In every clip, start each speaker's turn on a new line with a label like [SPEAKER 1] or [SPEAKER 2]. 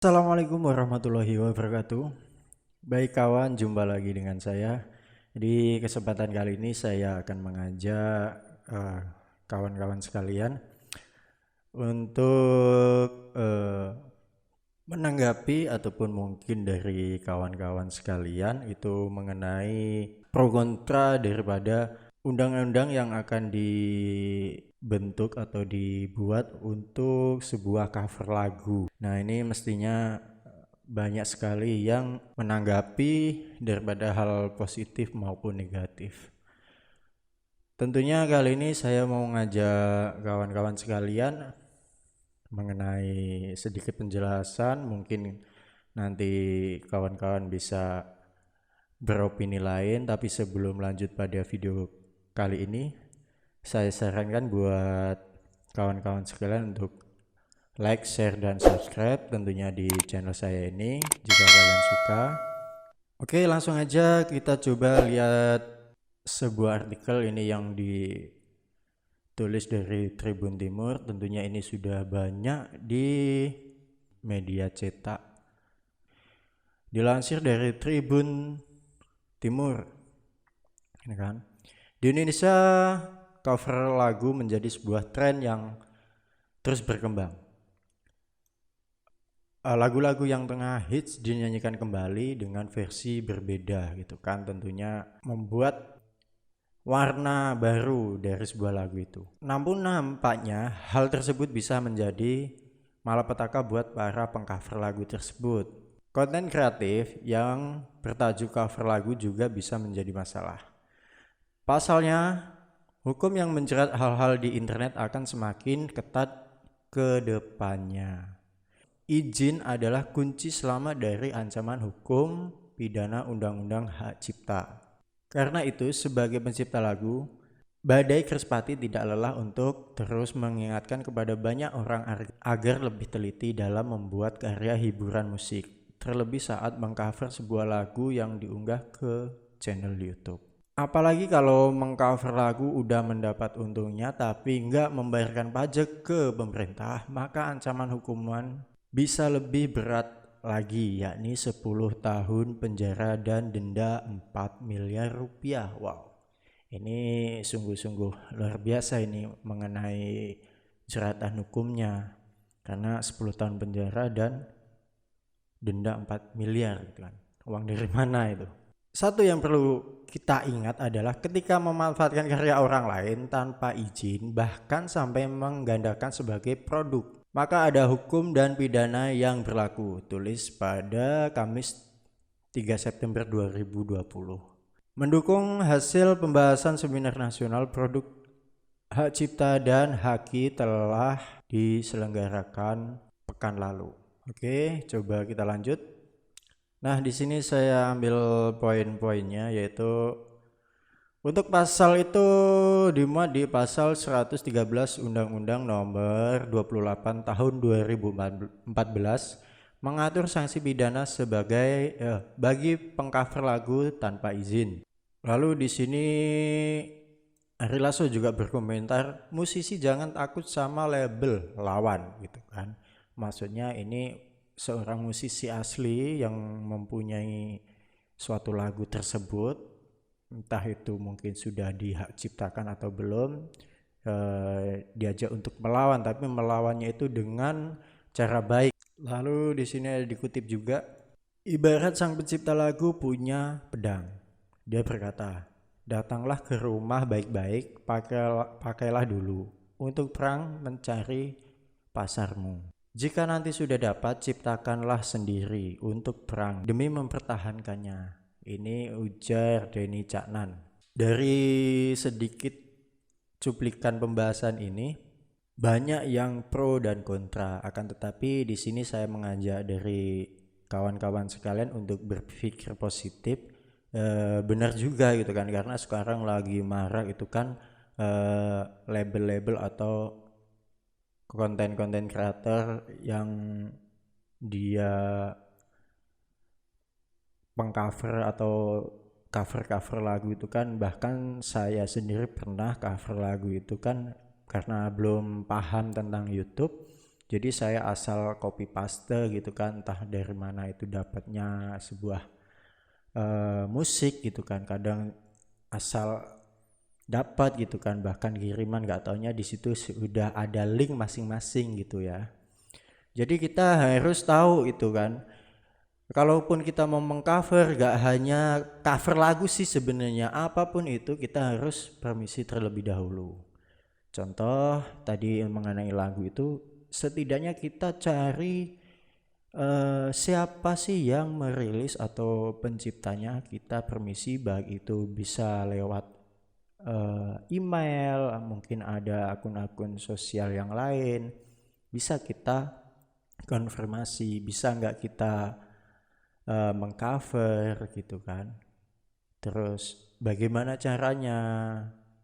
[SPEAKER 1] Assalamualaikum warahmatullahi wabarakatuh. Baik kawan, jumpa lagi dengan saya. Di kesempatan kali ini saya akan mengajak eh, kawan-kawan sekalian untuk menanggapi ataupun mungkin dari kawan-kawan sekalian itu mengenai pro kontra daripada undang-undang yang akan dibentuk atau dibuat untuk sebuah cover lagu. Nah, ini mestinya banyak sekali yang menanggapi daripada hal positif maupun negatif. Tentunya kali ini saya mau ngajak kawan-kawan sekalian mengenai sedikit penjelasan, mungkin nanti kawan-kawan bisa beropini lain, tapi sebelum lanjut pada video kali ini, saya sarankan buat kawan-kawan sekalian untuk like, share, dan subscribe tentunya di channel saya ini jika kalian suka. Oke, langsung aja kita coba lihat sebuah artikel ini yang ditulis dari Tribun Timur. Tentunya ini sudah banyak di media cetak. Dilansir dari Tribun Timur, ini kan. Di Indonesia, cover lagu menjadi sebuah tren yang terus berkembang. Lagu-lagu yang tengah hits dinyanyikan kembali dengan versi berbeda gitu kan, tentunya membuat warna baru dari sebuah lagu itu. Namun nampaknya hal tersebut bisa menjadi malapetaka buat para pengcover lagu tersebut. Konten kreatif yang bertajuk cover lagu juga bisa menjadi masalah. Pasalnya, hukum yang menjerat hal-hal di internet akan semakin ketat ke depannya. Izin adalah kunci selamat dari ancaman hukum pidana Undang-Undang Hak Cipta. Karena itu, sebagai pencipta lagu, Badai Krispati tidak lelah untuk terus mengingatkan kepada banyak orang agar lebih teliti dalam membuat karya hiburan musik, terlebih saat mengcover sebuah lagu yang diunggah ke channel YouTube. Apalagi kalau mengcover lagu udah mendapat untungnya tapi nggak membayarkan pajak ke pemerintah, maka ancaman hukuman bisa lebih berat lagi, yakni 10 tahun penjara dan denda 4 miliar rupiah. Wow, ini sungguh-sungguh luar biasa ini mengenai jeratan hukumnya, karena 10 tahun penjara dan denda 4 miliar gitu kan. Uang dari mana itu? Satu yang perlu kita ingat adalah ketika memanfaatkan karya orang lain tanpa izin, bahkan sampai menggandakan sebagai produk, maka ada hukum dan pidana yang berlaku. Tulis pada Kamis 3 September 2020. Mendukung hasil pembahasan Seminar Nasional Produk Hak Cipta dan Haki telah diselenggarakan pekan lalu. Oke, coba kita lanjut. Nah, di sini saya ambil poin-poinnya, yaitu untuk pasal itu dimuat di pasal 113 Undang-Undang Nomor 28 Tahun 2014 mengatur sanksi pidana sebagai bagi pengcover lagu tanpa izin. Lalu di sini Ari Lasso juga berkomentar, musisi jangan takut sama label lawan gitu kan. Maksudnya ini seorang musisi asli yang mempunyai suatu lagu tersebut, entah itu mungkin sudah dihak ciptakan atau belum, diajak untuk melawan, tapi melawannya itu dengan cara baik. Lalu di sini ada dikutip juga, ibarat sang pencipta lagu punya pedang. Dia berkata, datanglah ke rumah baik-baik, pakailah dulu untuk perang mencari pasarmu. Jika nanti sudah dapat, ciptakanlah sendiri untuk perang demi mempertahankannya. Ini ujar Denny Caknan. Dari sedikit cuplikan pembahasan ini, banyak yang pro dan kontra. Akan tetapi di sini saya mengajak dari kawan-kawan sekalian untuk berpikir positif. Benar juga gitu kan, karena sekarang lagi marak itu kan label-label atau konten-konten kreator yang dia pengcover atau cover-cover lagu itu kan, bahkan saya sendiri pernah cover lagu itu kan, karena belum paham tentang YouTube Jadi saya asal copy paste gitu kan, entah dari mana itu dapatnya sebuah musik gitu kan. Kadang asal dapat gitu kan, bahkan kiriman nggak taunya di situ sudah ada link masing-masing gitu ya. Jadi kita harus tahu itu kan. Kalaupun kita mau mengcover, gak hanya cover lagu sih sebenarnya, apapun itu kita harus permisi terlebih dahulu. Contoh tadi mengenai lagu itu, setidaknya kita cari siapa sih yang merilis atau penciptanya, kita permisi, baik itu bisa lewat email, mungkin ada akun-akun sosial yang lain, bisa kita konfirmasi, bisa nggak kita mengcover gitu kan. Terus bagaimana caranya?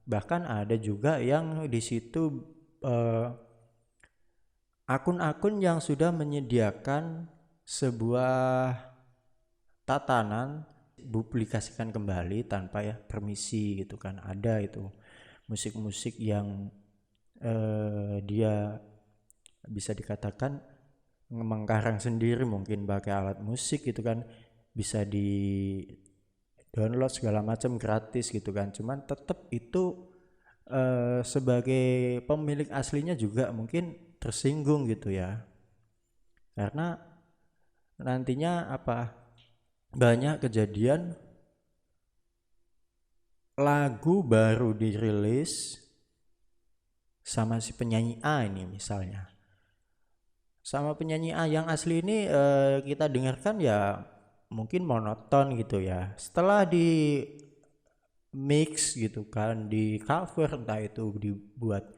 [SPEAKER 1] Bahkan ada juga yang di situ akun-akun yang sudah menyediakan sebuah tatanan publikasikan kembali tanpa ya permisi gitu kan. Ada itu musik-musik yang dia bisa dikatakan mengkarang sendiri, mungkin pakai alat musik gitu kan, bisa di download segala macam gratis gitu kan. Cuman tetap itu sebagai pemilik aslinya juga mungkin tersinggung gitu ya, karena nantinya banyak kejadian lagu baru dirilis sama si penyanyi A ini misalnya, sama penyanyi A yang asli ini kita dengarkan ya mungkin monoton gitu ya. Setelah di mix gitu kan, di cover, entah itu dibuat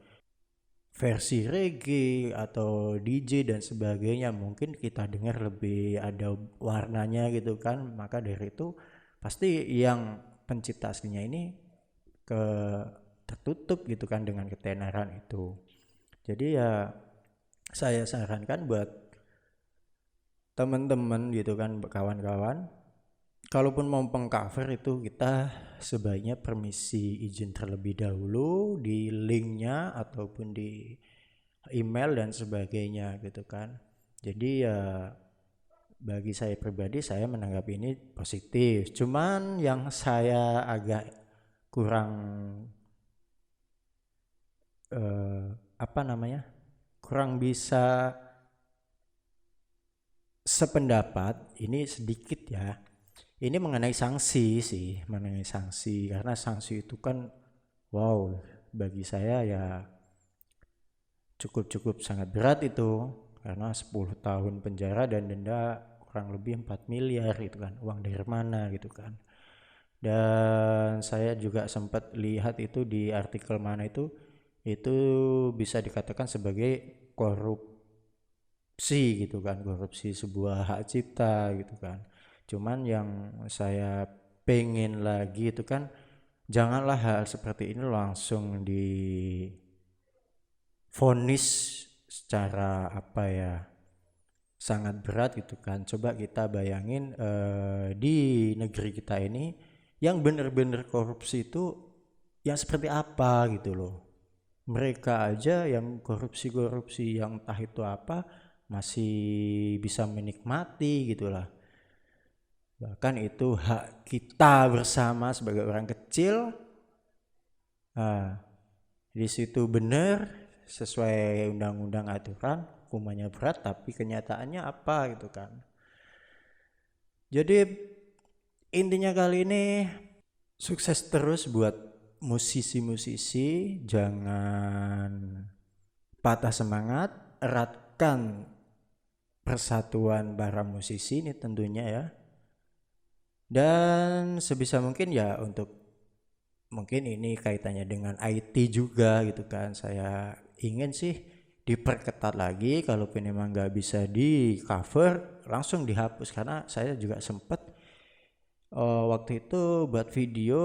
[SPEAKER 1] versi reggae atau DJ dan sebagainya, mungkin kita dengar lebih ada warnanya gitu kan. Maka dari itu pasti yang pencipta aslinya ini tertutup gitu kan dengan ketenaran itu. Jadi ya saya sarankan buat teman-teman gitu kan, kawan-kawan, kalaupun mau pengcover itu kita sebaiknya permisi izin terlebih dahulu di linknya ataupun di email dan sebagainya gitu kan. Jadi ya bagi saya pribadi, saya menanggapi ini positif. Cuman yang saya agak kurang kurang bisa sependapat ini sedikit ya. Ini mengenai sanksi sih, mengenai sanksi, karena sanksi itu kan wow, bagi saya ya cukup sangat berat itu, karena 10 tahun penjara dan denda kurang lebih 4 miliar gitu kan, uang dari mana gitu kan. Dan saya juga sempat lihat itu di artikel mana itu bisa dikatakan sebagai korupsi gitu kan, korupsi sebuah hak cipta gitu kan. Cuman yang saya pengen lagi itu kan, janganlah hal seperti ini langsung divonis secara sangat berat gitu kan. Coba kita bayangin di negeri kita ini yang benar-benar korupsi itu yang seperti apa gitu loh. Mereka aja yang korupsi yang entah itu apa masih bisa menikmati gitulah. Bahkan itu hak kita bersama sebagai orang kecil. Di situ benar sesuai undang-undang aturan, hukumannya berat, tapi kenyataannya apa gitu kan. Jadi intinya kali ini sukses terus buat musisi-musisi, jangan patah semangat, eratkan persatuan para musisi ini tentunya ya. Dan sebisa mungkin ya, untuk mungkin ini kaitannya dengan IT juga gitu kan, saya ingin sih diperketat lagi. Kalaupun memang nggak bisa di cover, langsung dihapus. Karena saya juga sempat waktu itu buat video,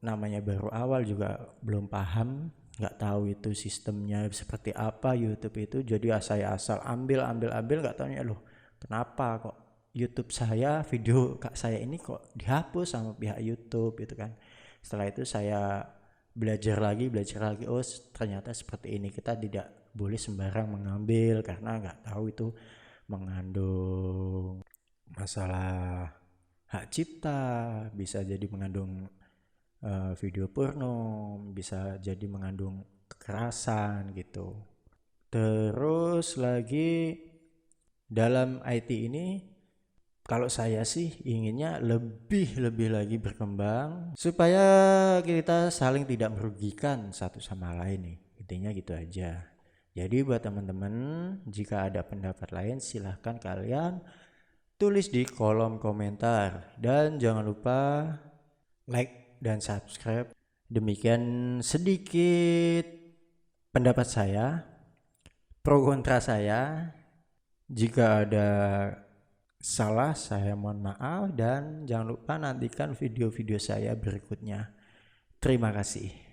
[SPEAKER 1] namanya baru awal juga belum paham, nggak tahu itu sistemnya seperti apa YouTube itu. Jadi saya asal ambil nggak tahunya loh kenapa kok YouTube saya, video kak saya ini kok dihapus sama pihak YouTube gitu kan. Setelah itu saya belajar lagi, oh ternyata seperti ini, kita tidak boleh sembarang mengambil karena nggak tahu itu mengandung masalah hak cipta, bisa jadi mengandung video porno, bisa jadi mengandung kekerasan gitu. Terus lagi dalam IT ini kalau saya sih inginnya lebih lagi berkembang supaya kita saling tidak merugikan satu sama lain nih. Intinya gitu aja. Jadi buat teman-teman, jika ada pendapat lain silahkan kalian tulis di kolom komentar. Dan jangan lupa like dan subscribe. Demikian sedikit pendapat saya, pro kontra saya. Jika ada salah saya mohon maaf dan jangan lupa nantikan video-video saya berikutnya. Terima kasih.